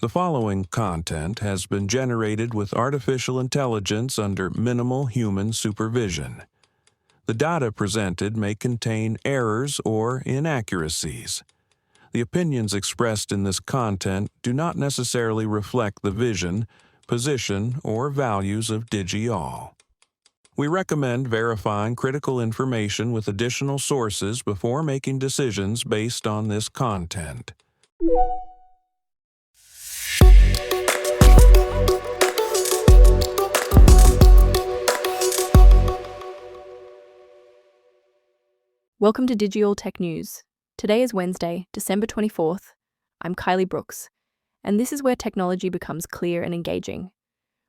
The following content has been generated with artificial intelligence under minimal human supervision. The data presented may contain errors or inaccuracies. The opinions expressed in this content do not necessarily reflect the vision, position, or values of DigiAll. We recommend verifying critical information with additional sources before making decisions based on this content. Welcome to DigiAll Tech News. Today is Wednesday, December 24th. I'm Kylie Brooks, and this is where technology becomes clear and engaging.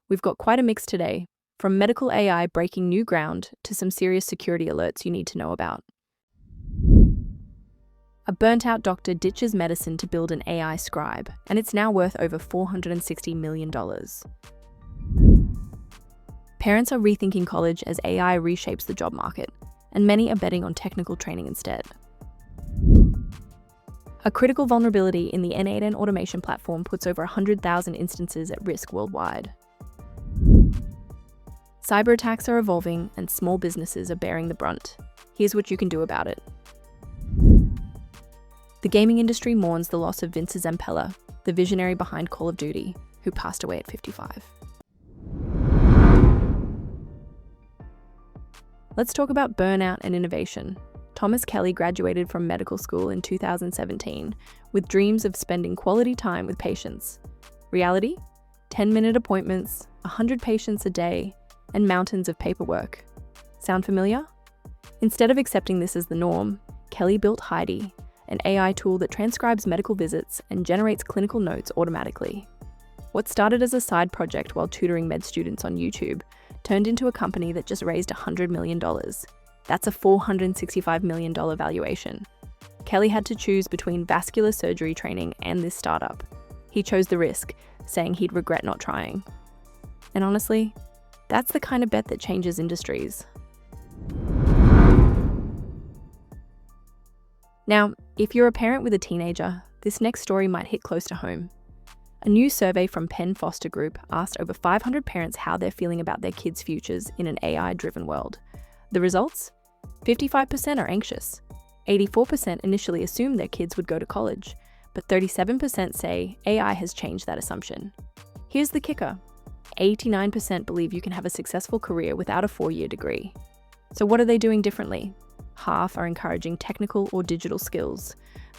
We've got quite a mix today, from medical AI breaking new ground to some serious security alerts you need to know about. A burnt-out doctor ditches medicine to build an AI scribe, and it's now worth over $460 million. Parents are rethinking college as AI reshapes the job market, and many are betting on technical training instead. A critical vulnerability in the N8N automation platform puts over 100,000 instances at risk worldwide. Cyberattacks are evolving, and small businesses are bearing the brunt. Here's what you can do about it. The gaming industry mourns the loss of Vince Zampella, the visionary behind Call of Duty, who passed away at 55. Let's talk about burnout and innovation. Thomas Kelly graduated from medical school in 2017 with dreams of spending quality time with patients. Reality? 10-minute appointments, 100 patients a day, and mountains of paperwork. Sound familiar? Instead of accepting this as the norm, Kelly built Heidi, an AI tool that transcribes medical visits and generates clinical notes automatically. What started as a side project while tutoring med students on YouTube turned into a company that just raised $100 million. That's a $465 million valuation. Kelly had to choose between vascular surgery training and this startup. He chose the risk, saying he'd regret not trying. And honestly, that's the kind of bet that changes industries. Now, if you're a parent with a teenager, this next story might hit close to home. A new survey from Penn Foster Group asked over 500 parents how they're feeling about their kids' futures in an AI-driven world. The results? 55% are anxious. 84% initially assumed their kids would go to college, but 37% say AI has changed that assumption. Here's the kicker. 89% believe you can have a successful career without a 4-year degree. So what are they doing differently? Half are encouraging technical or digital skills.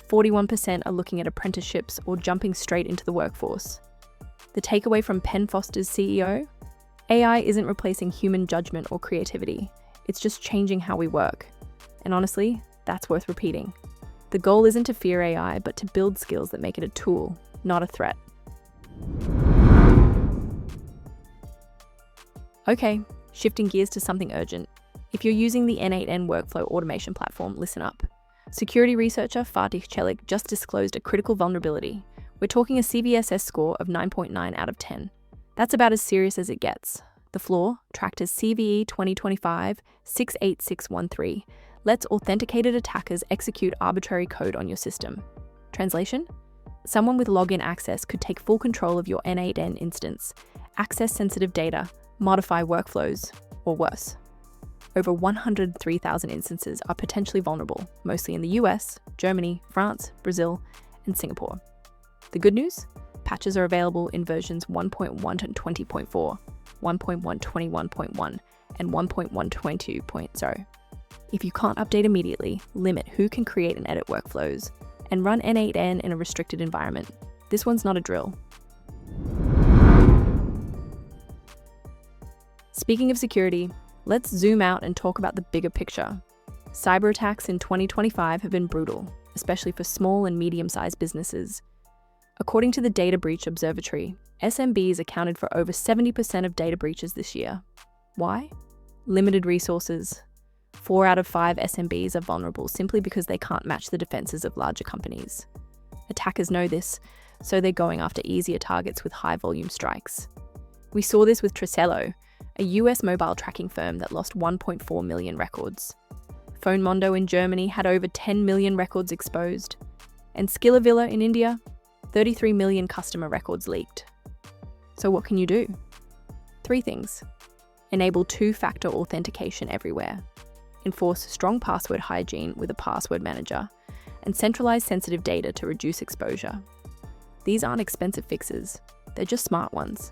41% are looking at apprenticeships or jumping straight into the workforce. The takeaway from Penn Foster's CEO? AI isn't replacing human judgment or creativity. It's just changing how we work. And honestly, that's worth repeating. The goal isn't to fear AI, but to build skills that make it a tool, not a threat. Okay, shifting gears to something urgent. If you're using the N8N workflow automation platform, listen up. Security researcher Fatih Çelik just disclosed a critical vulnerability. We're talking a CVSS score of 9.9 out of 10. That's about as serious as it gets. The flaw, tracked as CVE 2025-68613, lets authenticated attackers execute arbitrary code on your system. Translation? Someone with login access could take full control of your N8N instance, access sensitive data, modify workflows, or worse. Over 103,000 instances are potentially vulnerable, mostly in the US, Germany, France, Brazil, and Singapore. The good news? Patches are available in versions 1.1 to 20.4, 1.121.1, and 1.122.0. If you can't update immediately, limit who can create and edit workflows, and run N8N in a restricted environment. This one's not a drill. Speaking of security, let's zoom out and talk about the bigger picture. Cyberattacks in 2025 have been brutal, especially for small and medium-sized businesses. According to the Data Breach Observatory, SMBs accounted for over 70% of data breaches this year. Why? Limited resources. 4 out of 5 SMBs are vulnerable simply because they can't match the defenses of larger companies. Attackers know this, so they're going after easier targets with high-volume strikes. We saw this with Tricello, a US mobile tracking firm that lost 1.4 million records. PhoneMondo in Germany had over 10 million records exposed. And Skillavilla in India? 33 million customer records leaked. So what can you do? 3 things. Enable two-factor authentication everywhere. Enforce strong password hygiene with a password manager. And centralize sensitive data to reduce exposure. These aren't expensive fixes, they're just smart ones.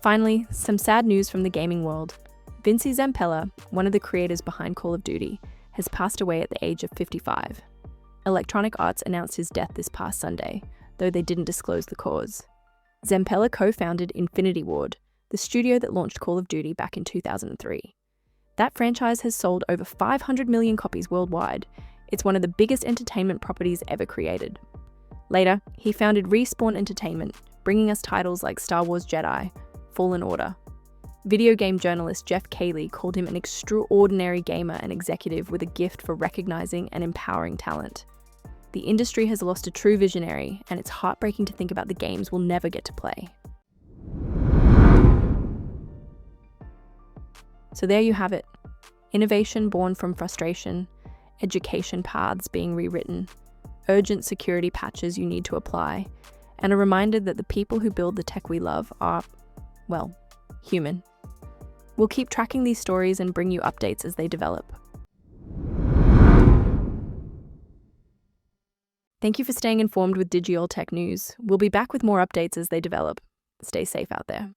Finally, some sad news from the gaming world. Vinci Zampella, one of the creators behind Call of Duty, has passed away at the age of 55. Electronic Arts announced his death this past Sunday, though they didn't disclose the cause. Zampella co-founded Infinity Ward, the studio that launched Call of Duty back in 2003. That franchise has sold over 500 million copies worldwide. It's one of the biggest entertainment properties ever created. Later, he founded Respawn Entertainment, bringing us titles like Star Wars Jedi, Fallen Order. Video game journalist Jeff Keighley called him an extraordinary gamer and executive with a gift for recognizing and empowering talent. The industry has lost a true visionary, and it's heartbreaking to think about the games we'll never get to play. So there you have it. Innovation born from frustration, education paths being rewritten, urgent security patches you need to apply, and a reminder that the people who build the tech we love are, well, human. We'll keep tracking these stories and bring you updates as they develop. Thank you for staying informed with Digital Tech News. We'll be back with more updates as they develop. Stay safe out there.